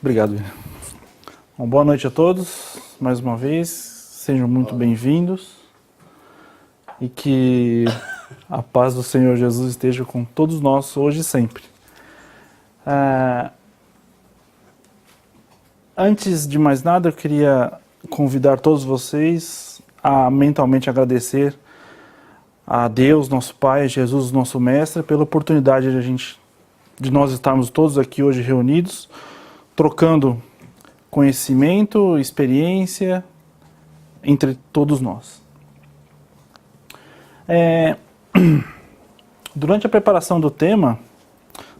Obrigado. Bom, boa noite a todos, mais uma vez, sejam muito bem-vindos e que a paz do Senhor Jesus esteja com todos nós hoje e sempre. Antes de mais nada, eu queria convidar todos vocês a mentalmente agradecer a Deus, nosso Pai, Jesus, nosso Mestre, pela oportunidade de nós estarmos todos aqui hoje reunidos, trocando conhecimento, experiência entre todos nós. Durante a preparação do tema,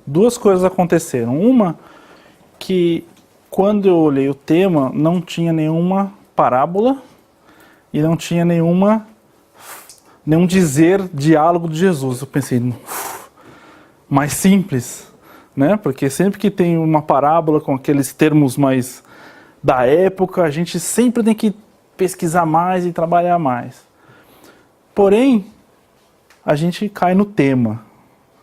duas coisas aconteceram. Uma, que quando eu olhei o tema, não tinha nenhuma parábola e não tinha nenhum diálogo de Jesus. Eu pensei, mais simples, né? Porque sempre que tem uma parábola com aqueles termos mais da época, a gente sempre tem que pesquisar mais e trabalhar mais. Porém, a gente cai no tema,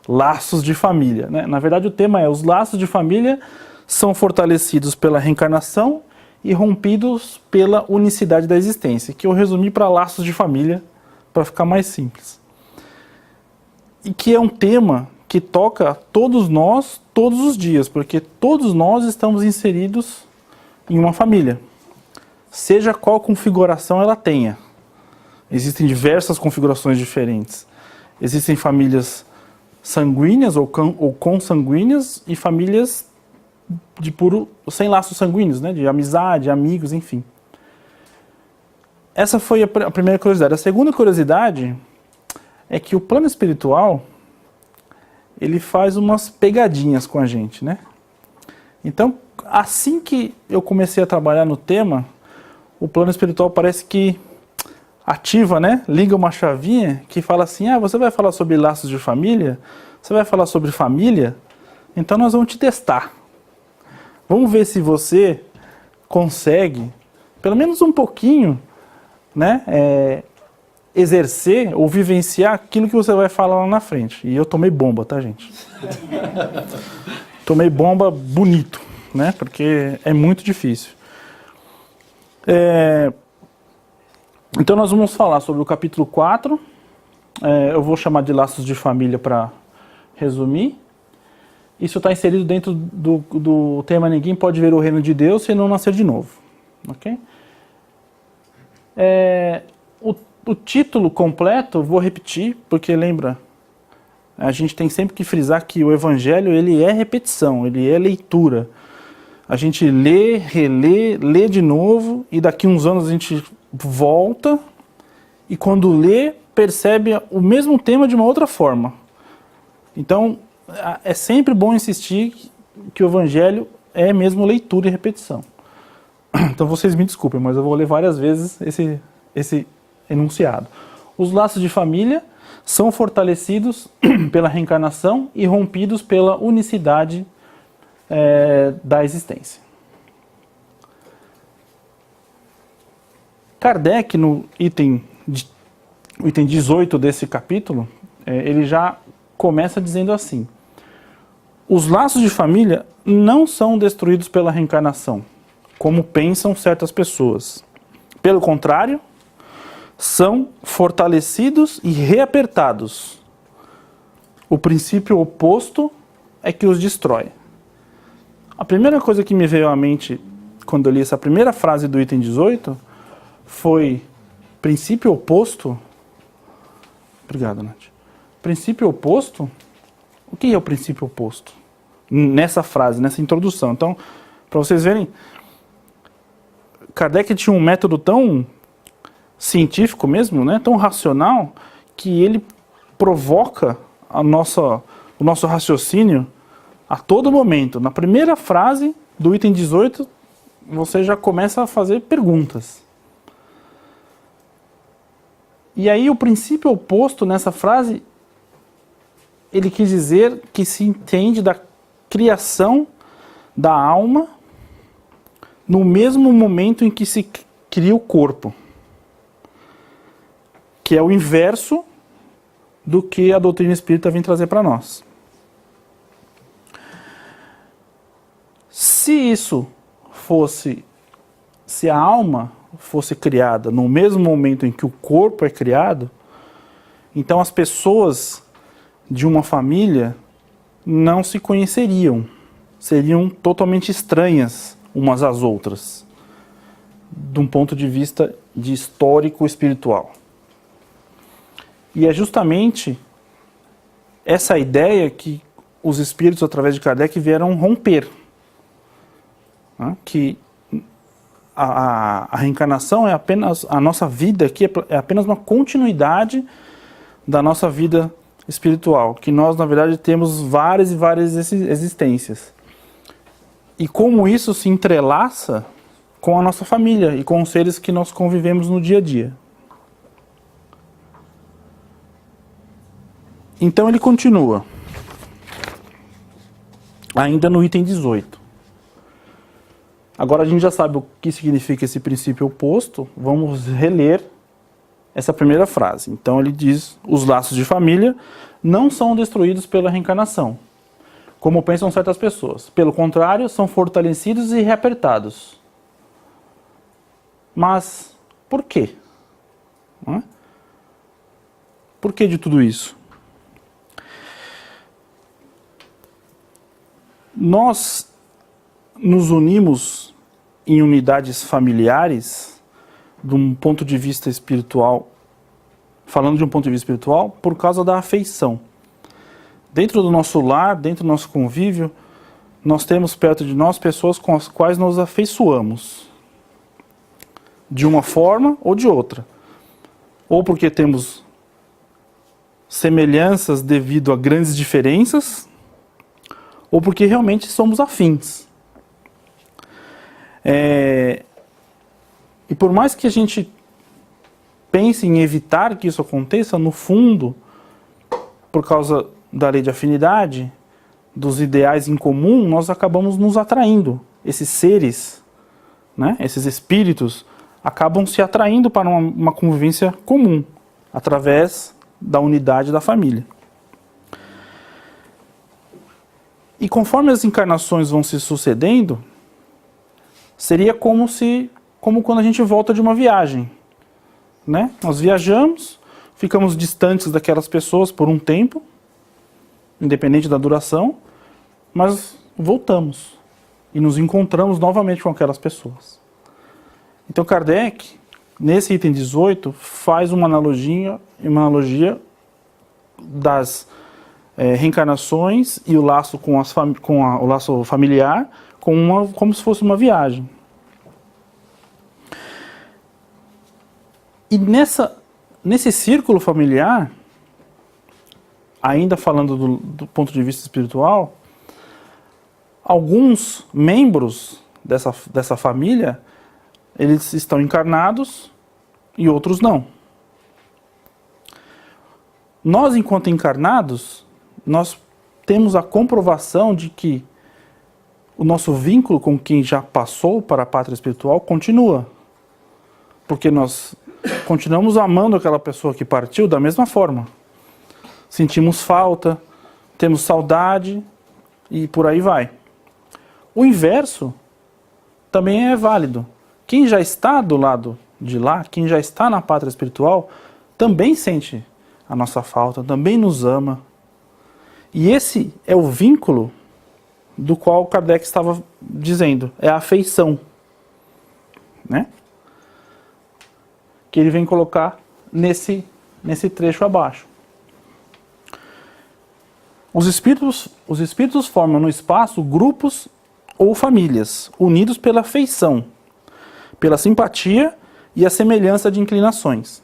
laços de família, né? Na verdade, o tema é: os laços de família são fortalecidos pela reencarnação e rompidos pela unicidade da existência, que eu resumi para laços de família, para ficar mais simples. E que é um tema que toca todos nós, todos os dias, porque todos nós estamos inseridos em uma família, seja qual configuração ela tenha. Existem diversas configurações diferentes. Existem famílias sanguíneas ou consanguíneas e famílias sem laços sanguíneos, né? De amizade, amigos, enfim. Essa foi a primeira curiosidade. A segunda curiosidade é que o plano espiritual, ele faz umas pegadinhas com a gente, né? Então, assim que eu comecei a trabalhar no tema, o plano espiritual parece que ativa, né? Liga uma chavinha que fala assim: você vai falar sobre laços de família? Você vai falar sobre família? Então nós vamos te testar. Vamos ver se você consegue, pelo menos um pouquinho, né, exercer ou vivenciar aquilo que você vai falar lá na frente. E eu tomei bomba, tá, gente? Tomei bomba bonito, né? Porque é muito difícil. Então nós vamos falar sobre o capítulo 4. Eu vou chamar de laços de família para resumir. Isso está inserido dentro do tema Ninguém Pode Ver o Reino de Deus Se Não Nascer de Novo. Ok? O título completo, vou repetir, porque lembra, a gente tem sempre que frisar que o Evangelho, ele é repetição, ele é leitura. A gente lê, relê, lê de novo, e daqui uns anos a gente volta, e quando lê, percebe o mesmo tema de uma outra forma. Então, é sempre bom insistir que o Evangelho é mesmo leitura e repetição. Então vocês me desculpem, mas eu vou ler várias vezes esse enunciado. Os laços de família são fortalecidos pela reencarnação e rompidos pela unicidade da existência. Kardec, no item 18 desse capítulo, ele já começa dizendo assim: os laços de família não são destruídos pela reencarnação, como pensam certas pessoas. Pelo contrário, são fortalecidos e reapertados. O princípio oposto é que os destrói. A primeira coisa que me veio à mente quando eu li essa primeira frase do item 18 foi: princípio oposto? Obrigado, Nath. Princípio oposto? O que é o princípio oposto? Nessa frase, nessa introdução. Então, para vocês verem, Kardec tinha um método tão científico mesmo, né, tão racional, que ele provoca o nosso raciocínio a todo momento. Na primeira frase do item 18, você já começa a fazer perguntas. E aí o princípio oposto nessa frase, ele quis dizer que se entende da criação da alma no mesmo momento em que se cria o corpo, que é o inverso do que a doutrina espírita vem trazer para nós. Se a alma fosse criada no mesmo momento em que o corpo é criado, então as pessoas de uma família não se conheceriam, seriam totalmente estranhas umas às outras, de um ponto de vista de histórico espiritual. E é justamente essa ideia que os espíritos, através de Kardec, vieram romper. Né? Que a reencarnação é apenas, a nossa vida aqui é apenas uma continuidade da nossa vida espiritual, que nós, na verdade, temos várias e várias existências. E como isso se entrelaça com a nossa família e com os seres que nós convivemos no dia a dia. Então ele continua, ainda no item 18. Agora a gente já sabe o que significa esse princípio oposto, vamos reler essa primeira frase. Então ele diz: os laços de família não são destruídos pela reencarnação, como pensam certas pessoas. Pelo contrário, são fortalecidos e reapertados. Mas por quê? Por que de tudo isso? Nós nos unimos em unidades familiares, de um ponto de vista espiritual, falando de um ponto de vista espiritual, por causa da afeição. Dentro do nosso lar, dentro do nosso convívio, nós temos perto de nós pessoas com as quais nos afeiçoamos, de uma forma ou de outra. Ou porque temos semelhanças devido a grandes diferenças, ou porque realmente somos afins. E por mais que a gente pense em evitar que isso aconteça, no fundo, por causa da lei de afinidade, dos ideais em comum, nós acabamos nos atraindo. Esses seres, né, esses espíritos, acabam se atraindo para uma convivência comum, através da unidade da família. E conforme as encarnações vão se sucedendo, seria como quando a gente volta de uma viagem. Né? Nós viajamos, ficamos distantes daquelas pessoas por um tempo, independente da duração, mas voltamos e nos encontramos novamente com aquelas pessoas. Então Kardec, nesse item 18, faz uma analogia das reencarnações e o laço o laço familiar como se fosse uma viagem. E nesse círculo familiar, ainda falando do ponto de vista espiritual, alguns membros dessa família, eles estão encarnados e outros não. Nós, enquanto encarnados, nós temos a comprovação de que o nosso vínculo com quem já passou para a pátria espiritual continua. Porque nós continuamos amando aquela pessoa que partiu da mesma forma. Sentimos falta, temos saudade e por aí vai. O inverso também é válido. Quem já está do lado de lá, quem já está na pátria espiritual, também sente a nossa falta, também nos ama. E esse é o vínculo do qual Kardec estava dizendo, é a afeição, né? Que ele vem colocar nesse trecho abaixo. Os espíritos formam no espaço grupos ou famílias, unidos pela afeição, pela simpatia e a semelhança de inclinações.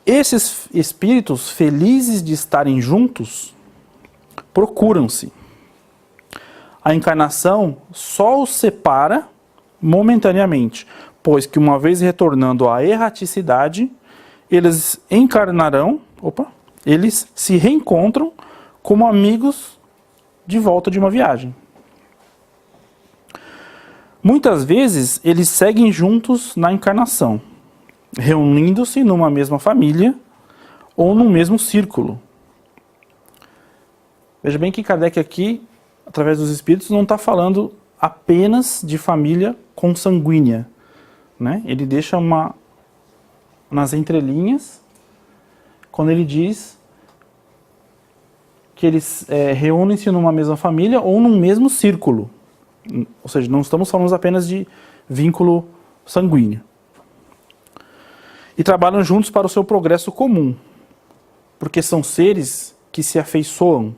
Esses espíritos, felizes de estarem juntos, procuram-se. A encarnação só os separa momentaneamente, pois que uma vez retornando à erraticidade, eles eles se reencontram como amigos de volta de uma viagem. Muitas vezes eles seguem juntos na encarnação, reunindo-se numa mesma família ou num mesmo círculo. Veja bem que Kardec aqui através dos espíritos, não está falando apenas de família consanguínea, né? Ele deixa nas entrelinhas, quando ele diz que eles reúnem-se numa mesma família ou num mesmo círculo. Ou seja, não estamos falando apenas de vínculo sanguíneo. E trabalham juntos para o seu progresso comum, porque são seres que se afeiçoam.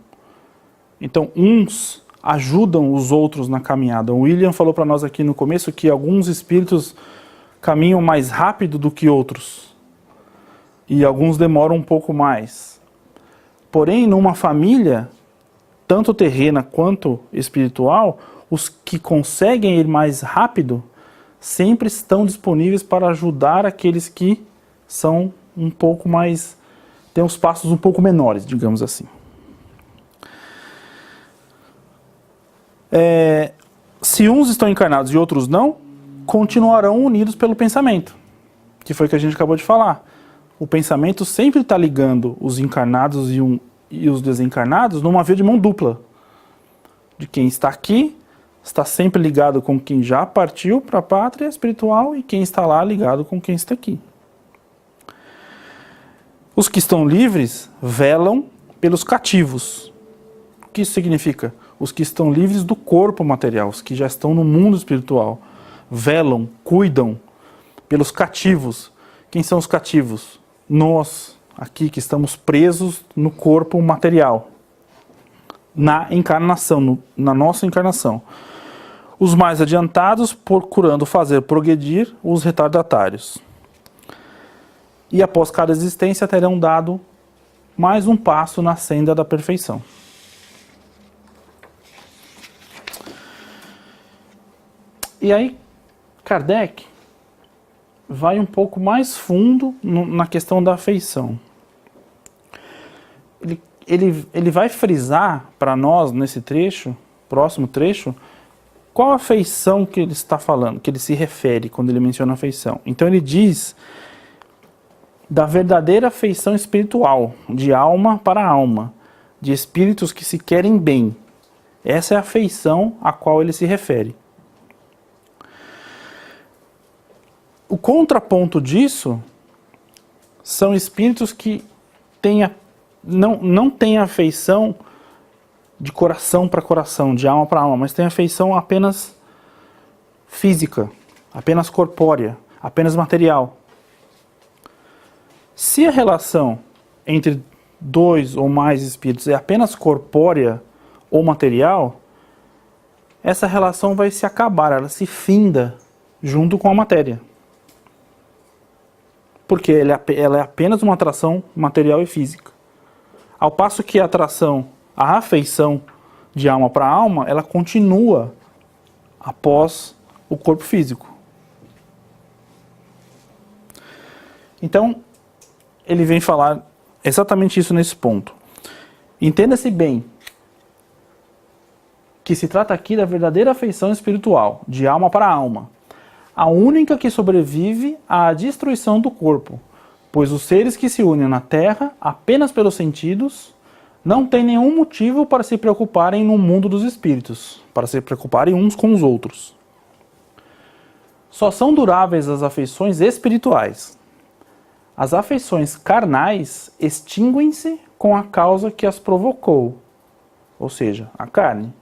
Então, uns ajudam os outros na caminhada. O William falou para nós aqui no começo que alguns espíritos caminham mais rápido do que outros. E alguns demoram um pouco mais. Porém, numa família, tanto terrena quanto espiritual, os que conseguem ir mais rápido sempre estão disponíveis para ajudar aqueles que são um pouco mais, têm os passos um pouco menores, digamos assim. Se uns estão encarnados e outros não, continuarão unidos pelo pensamento, que foi o que a gente acabou de falar. O pensamento sempre está ligando os encarnados e os desencarnados numa via de mão dupla. De quem está aqui, está sempre ligado com quem já partiu para a pátria espiritual e quem está lá ligado com quem está aqui. Os que estão livres velam pelos cativos. O que isso significa? Os que estão livres do corpo material, os que já estão no mundo espiritual. Velam, cuidam pelos cativos. Quem são os cativos? Nós, aqui que estamos presos no corpo material. Na encarnação, na nossa encarnação. Os mais adiantados procurando fazer progredir os retardatários. E após cada existência terão dado mais um passo na senda da perfeição. E aí, Kardec vai um pouco mais fundo na questão da afeição. Ele vai frisar para nós, nesse trecho, próximo trecho, qual a afeição que ele está falando, que ele se refere quando ele menciona afeição. Então ele diz da verdadeira afeição espiritual, de alma para alma, de espíritos que se querem bem. Essa é a afeição a qual ele se refere. O contraponto disso são espíritos que não têm afeição de coração para coração, de alma para alma, mas têm afeição apenas física, apenas corpórea, apenas material. Se a relação entre dois ou mais espíritos é apenas corpórea ou material, essa relação vai se acabar, ela se finda junto com a matéria. Porque ela é apenas uma atração material e física. Ao passo que a afeição de alma para alma, ela continua após o corpo físico. Então, ele vem falar exatamente isso nesse ponto. Entenda-se bem que se trata aqui da verdadeira afeição espiritual, de alma para alma. A única que sobrevive à destruição do corpo, pois os seres que se unem na Terra apenas pelos sentidos não têm nenhum motivo para se preocuparem no mundo dos espíritos, para se preocuparem uns com os outros. Só são duráveis as afeições espirituais. As afeições carnais extinguem-se com a causa que as provocou, ou seja, a carne.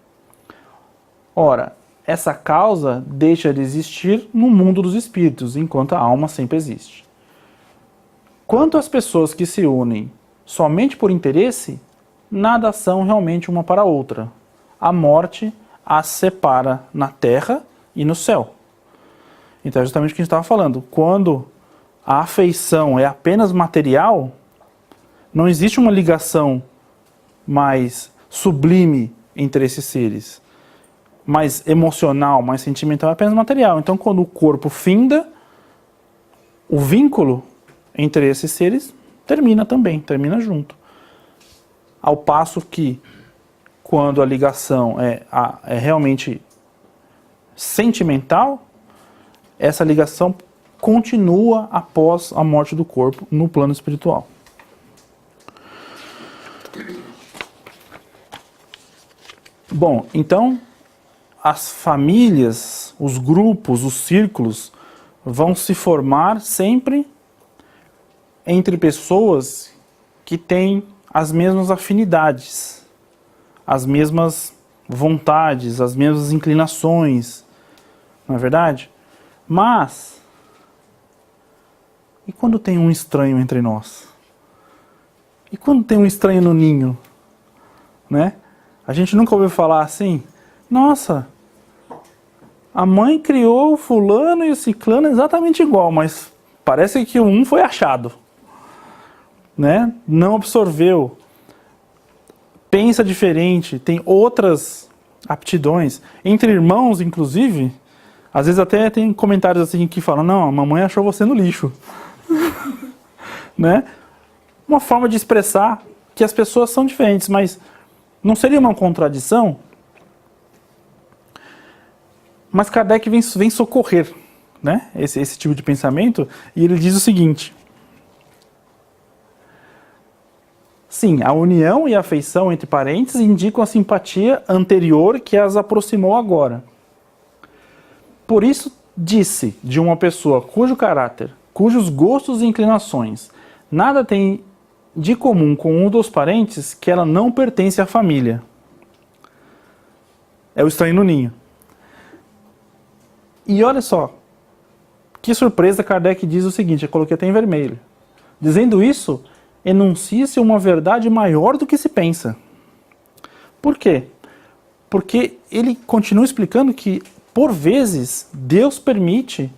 Ora, essa causa deixa de existir no mundo dos espíritos, enquanto a alma sempre existe. Quanto às pessoas que se unem somente por interesse, nada são realmente uma para a outra. A morte as separa na terra e no céu. Então é justamente o que a gente estava falando. Quando a afeição é apenas material, não existe uma ligação mais sublime entre esses seres. Mais emocional, mais sentimental, é apenas material. Então, quando o corpo finda, o vínculo entre esses seres termina também, termina junto. Ao passo que, quando a ligação é realmente sentimental, essa ligação continua após a morte do corpo no plano espiritual. Bom, então as famílias, os grupos, os círculos vão se formar sempre entre pessoas que têm as mesmas afinidades, as mesmas vontades, as mesmas inclinações, não é verdade? Mas, e quando tem um estranho entre nós? E quando tem um estranho no ninho? Né? A gente nunca ouviu falar assim, nossa, a mãe criou o fulano e o ciclano exatamente igual, mas parece que um foi achado, né? Não absorveu, pensa diferente, tem outras aptidões. Entre irmãos, inclusive, às vezes até tem comentários assim que falam, não, a mamãe achou você no lixo. Né? Uma forma de expressar que as pessoas são diferentes, mas não seria uma contradição? Mas Kardec vem socorrer, né, esse tipo de pensamento, e ele diz o seguinte: sim, a união e a afeição entre parentes indicam a simpatia anterior que as aproximou agora. Por isso, disse de uma pessoa cujo caráter, cujos gostos e inclinações nada tem de comum com um dos parentes, que ela não pertence à família. É o estranho no ninho. E olha só, que surpresa, Kardec diz o seguinte, eu coloquei até em vermelho. Dizendo isso, enuncia-se uma verdade maior do que se pensa. Por quê? Porque ele continua explicando que, por vezes, Deus permite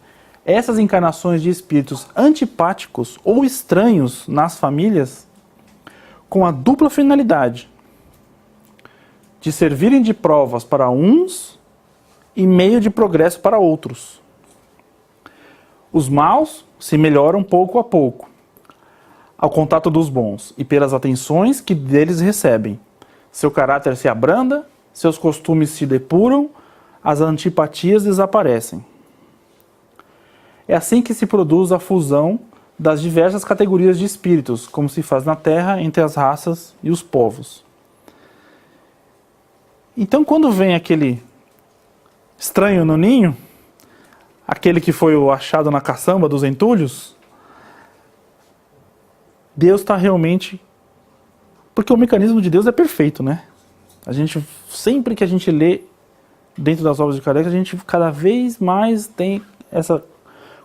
essas encarnações de espíritos antipáticos ou estranhos nas famílias com a dupla finalidade de servirem de provas para uns e meio de progresso para outros. Os maus se melhoram pouco a pouco, ao contato dos bons e pelas atenções que deles recebem. Seu caráter se abranda, seus costumes se depuram, as antipatias desaparecem. É assim que se produz a fusão das diversas categorias de espíritos, como se faz na Terra entre as raças e os povos. Então, quando vem aquele estranho no ninho, aquele que foi o achado na caçamba dos entulhos, Deus está realmente... Porque o mecanismo de Deus é perfeito, né? A gente, sempre que a gente lê dentro das obras de Kardec, a gente cada vez mais tem essa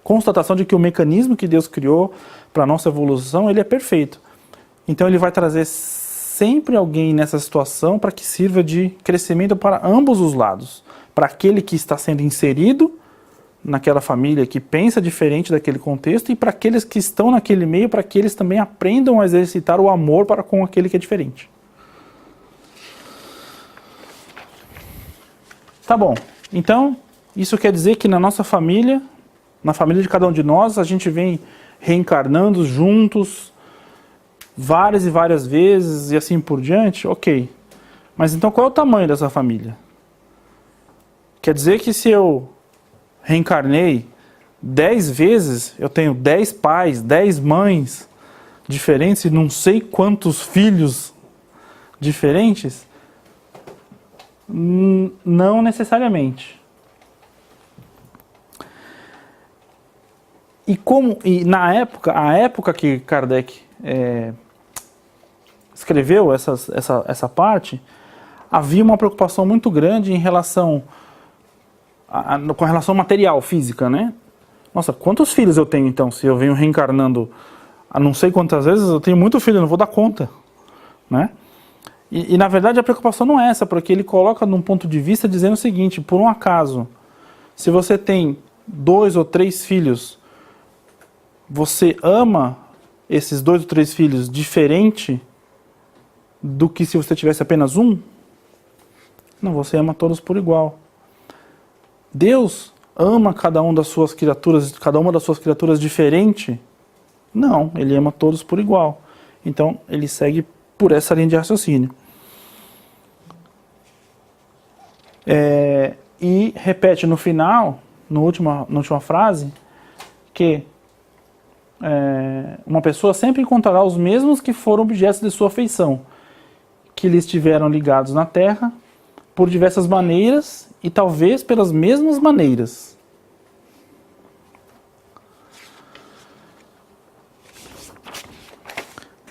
constatação de que o mecanismo que Deus criou para a nossa evolução, ele é perfeito. Então ele vai trazer sempre alguém nessa situação para que sirva de crescimento para ambos os lados. Para aquele que está sendo inserido naquela família que pensa diferente daquele contexto e para aqueles que estão naquele meio, para que eles também aprendam a exercitar o amor para com aquele que é diferente. Tá bom, então isso quer dizer que na nossa família, na família de cada um de nós, a gente vem reencarnando juntos várias e várias vezes e assim por diante? Ok. Mas então qual é o tamanho dessa família? Quer dizer que se eu reencarnei 10 vezes, eu tenho 10 pais, 10 mães diferentes e não sei quantos filhos diferentes? Não necessariamente. E na época, a época que Kardec escreveu essa parte, havia uma preocupação muito grande em relação com relação material, física, né? Nossa, quantos filhos eu tenho então? Se eu venho reencarnando a não sei quantas vezes, eu tenho muito filho, eu não vou dar conta, né? E na verdade a preocupação não é essa, porque ele coloca num ponto de vista dizendo o seguinte: por um acaso, se você tem 2 ou 3 filhos, você ama esses 2 ou 3 filhos diferente do que se você tivesse apenas um? Não, você ama todos por igual. Deus ama cada uma das suas criaturas diferente? Não, ele ama todos por igual. Então, ele segue por essa linha de raciocínio. E repete no final, na última frase, que uma pessoa sempre encontrará os mesmos que foram objetos de sua afeição, que lhe estiveram ligados na terra, por diversas maneiras e talvez pelas mesmas maneiras.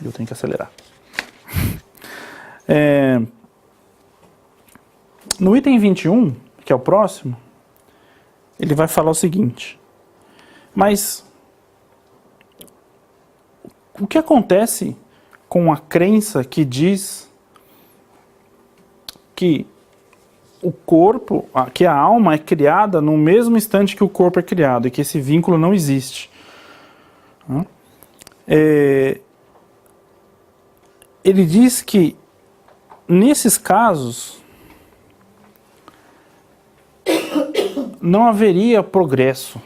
Eu tenho que acelerar. No item 21, que é o próximo, ele vai falar o seguinte: mas o que acontece com a crença que diz que o corpo, que a alma é criada no mesmo instante que o corpo é criado e que esse vínculo não existe? Ele diz que nesses casos não haveria progresso.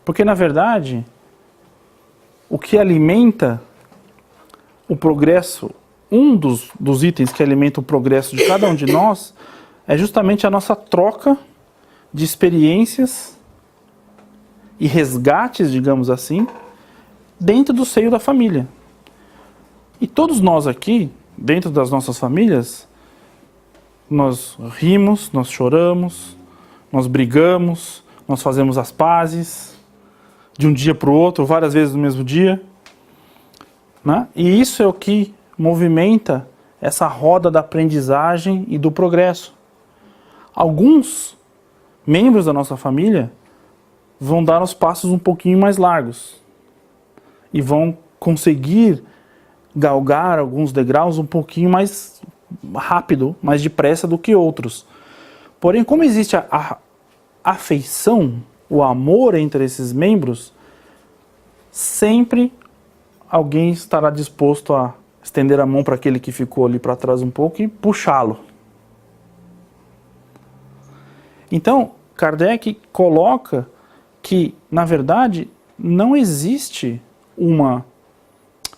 Porque, na verdade, o que alimenta o progresso, um dos itens que alimenta o progresso de cada um de nós, é justamente a nossa troca de experiências e resgates, digamos assim, dentro do seio da família. E todos nós aqui, dentro das nossas famílias, nós rimos, nós choramos, nós brigamos, nós fazemos as pazes, de um dia para o outro, várias vezes no mesmo dia, né? E isso é o que movimenta essa roda da aprendizagem e do progresso. Alguns membros da nossa família vão dar os passos um pouquinho mais largos e vão conseguir galgar alguns degraus um pouquinho mais rápido, mais depressa do que outros. Porém, como existe a afeição, o amor entre esses membros, sempre alguém estará disposto a estender a mão para aquele que ficou ali para trás um pouco e puxá-lo. Então, Kardec coloca que, na verdade, não existe uma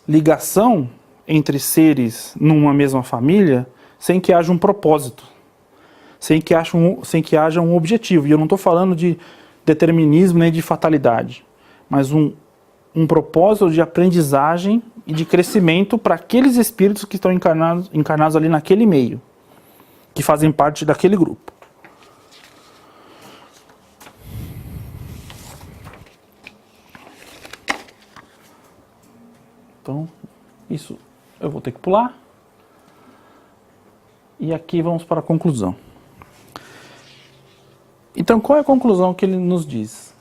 ligação entre seres numa mesma família sem que haja um propósito, sem que haja um objetivo. E eu não estou falando de determinismo nem de fatalidade, mas um propósito de aprendizagem e de crescimento para aqueles espíritos que estão encarnados ali naquele meio, que fazem parte daquele grupo. Então, isso eu vou ter que pular. E aqui vamos para a conclusão. Então, qual é a conclusão que ele nos diz?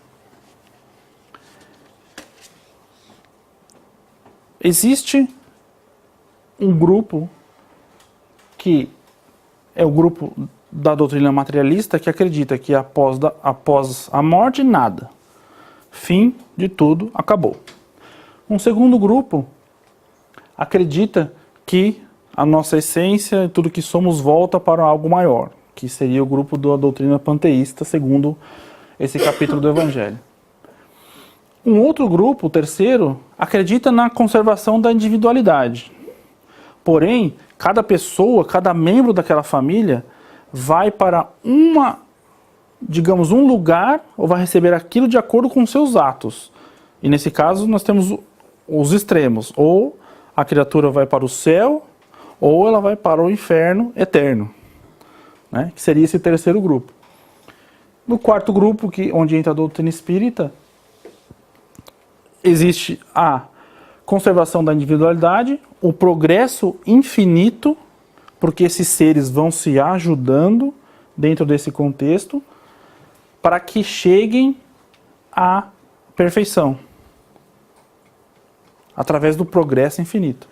Existe um grupo que é o grupo da doutrina materialista que acredita que após a morte, nada. Fim de tudo, acabou. Um segundo grupo acredita que a nossa essência, tudo que somos, volta para algo maior, que seria o grupo da doutrina panteísta, segundo esse capítulo do Evangelho. Um outro grupo, o terceiro, acredita na conservação da individualidade. Porém, cada pessoa, cada membro daquela família vai para um lugar, ou vai receber aquilo de acordo com seus atos. E nesse caso nós temos os extremos, ou a criatura vai para o céu, ou ela vai para o inferno eterno, né? Que seria esse terceiro grupo. No quarto grupo, onde entra a doutrina espírita, existe a conservação da individualidade, o progresso infinito, porque esses seres vão se ajudando dentro desse contexto, para que cheguem à perfeição, através do progresso infinito.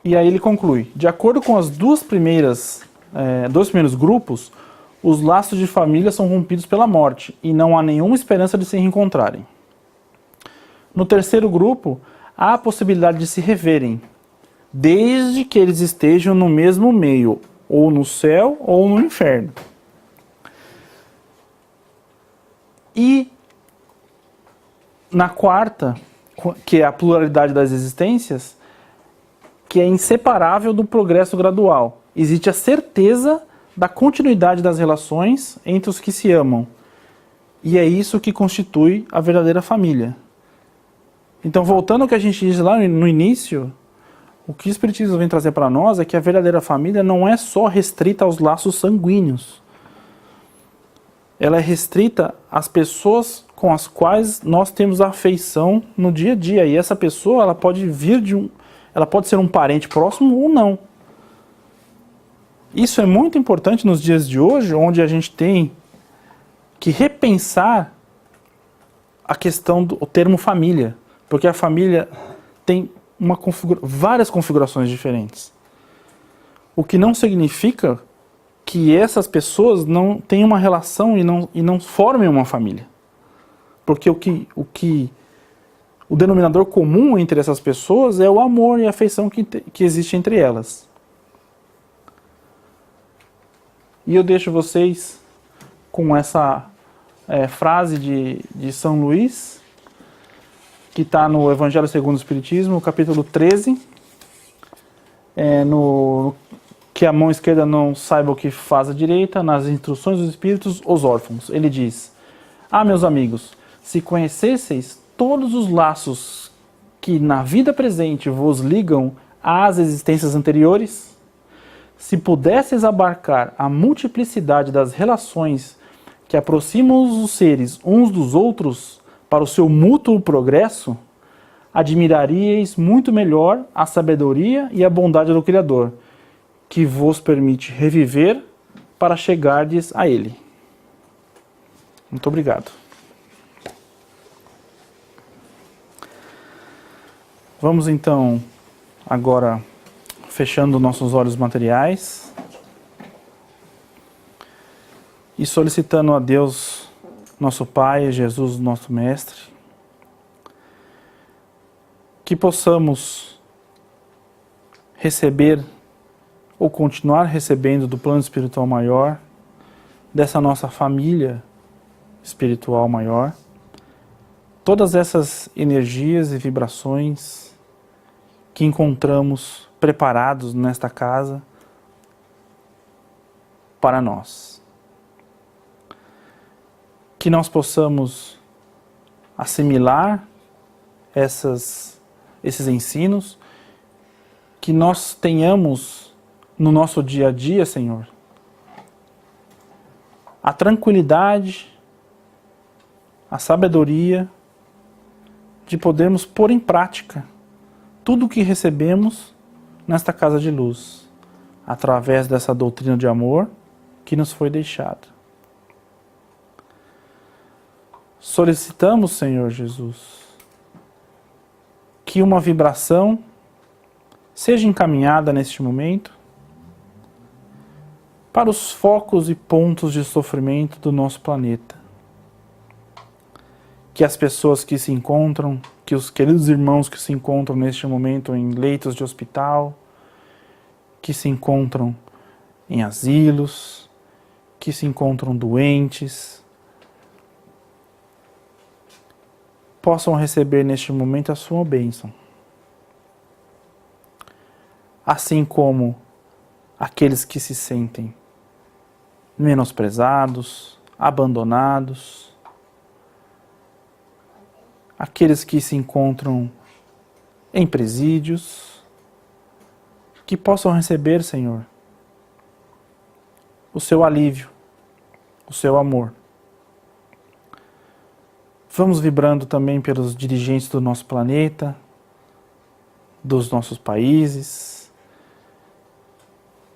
E aí ele conclui: de acordo com as dois primeiros grupos, os laços de família são rompidos pela morte e não há nenhuma esperança de se reencontrarem. No terceiro grupo, há a possibilidade de se reverem, desde que eles estejam no mesmo meio, ou no céu ou no inferno. E na quarta, que é a pluralidade das existências, que é inseparável do progresso gradual, existe a certeza da continuidade das relações entre os que se amam. E é isso que constitui a verdadeira família. Então, voltando ao que a gente disse lá no início, o que o Espiritismo vem trazer para nós é que a verdadeira família não é só restrita aos laços sanguíneos. Ela é restrita às pessoas com as quais nós temos afeição no dia a dia. E essa pessoa, ela pode vir ela pode ser um parente próximo ou não. Isso é muito importante nos dias de hoje, onde a gente tem que repensar a questão do termo família. Porque a família tem várias configurações diferentes. O que não significa que essas pessoas não tenham uma relação e não formem uma família. Porque o denominador comum entre essas pessoas é o amor e a afeição que existe entre elas. E eu deixo vocês com essa frase de São Luís, que está no Evangelho segundo o Espiritismo, capítulo 13, que a mão esquerda não saiba o que faz a direita, nas instruções dos Espíritos, os órfãos. Ele diz: meus amigos, se conhecesseis todos os laços que na vida presente vos ligam às existências anteriores, se pudesseis abarcar a multiplicidade das relações que aproximam os seres uns dos outros para o seu mútuo progresso, admiraríeis muito melhor a sabedoria e a bondade do Criador, que vos permite reviver para chegardes a Ele. Muito obrigado. Vamos então, agora, fechando nossos olhos materiais e solicitando a Deus, nosso Pai, Jesus, nosso Mestre, que possamos receber ou continuar recebendo do plano espiritual maior, dessa nossa família espiritual maior, todas essas energias e vibrações que encontramos preparados nesta casa para nós. Que nós possamos assimilar esses ensinos, que nós tenhamos no nosso dia a dia, Senhor, a tranquilidade, a sabedoria de podermos pôr em prática tudo o que recebemos nesta casa de luz, através dessa doutrina de amor que nos foi deixada. Solicitamos, Senhor Jesus, que uma vibração seja encaminhada neste momento para os focos e pontos de sofrimento do nosso planeta. Que as pessoas que se encontram, que os queridos irmãos que se encontram neste momento em leitos de hospital, que se encontram em asilos, que se encontram doentes, possam receber neste momento a sua bênção. Assim como aqueles que se sentem menosprezados, abandonados, aqueles que se encontram em presídios, que possam receber, Senhor, o seu alívio, o seu amor. Vamos vibrando também pelos dirigentes do nosso planeta, dos nossos países,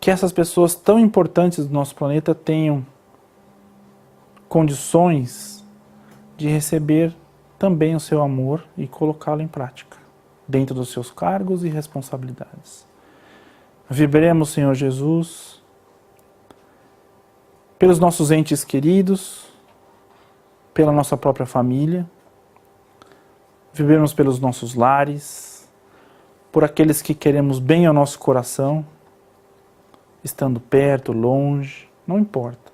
que essas pessoas tão importantes do nosso planeta tenham condições de receber também o seu amor e colocá-lo em prática, dentro dos seus cargos e responsabilidades. Vibremos, Senhor Jesus, pelos nossos entes queridos, pela nossa própria família, vibremos pelos nossos lares, por aqueles que queremos bem ao nosso coração, estando perto, longe, não importa.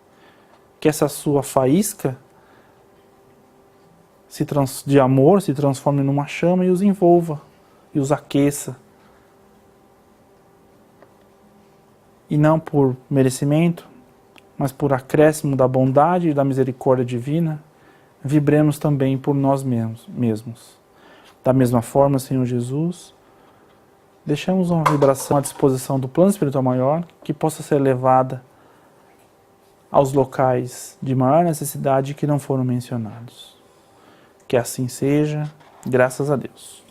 Que essa sua faísca de amor se transforme numa chama e os envolva, e os aqueça. E não por merecimento, mas por acréscimo da bondade e da misericórdia divina, vibremos também por nós mesmos. Da mesma forma, Senhor Jesus, deixamos uma vibração à disposição do plano espiritual maior que possa ser levada aos locais de maior necessidade que não foram mencionados. Que assim seja, graças a Deus.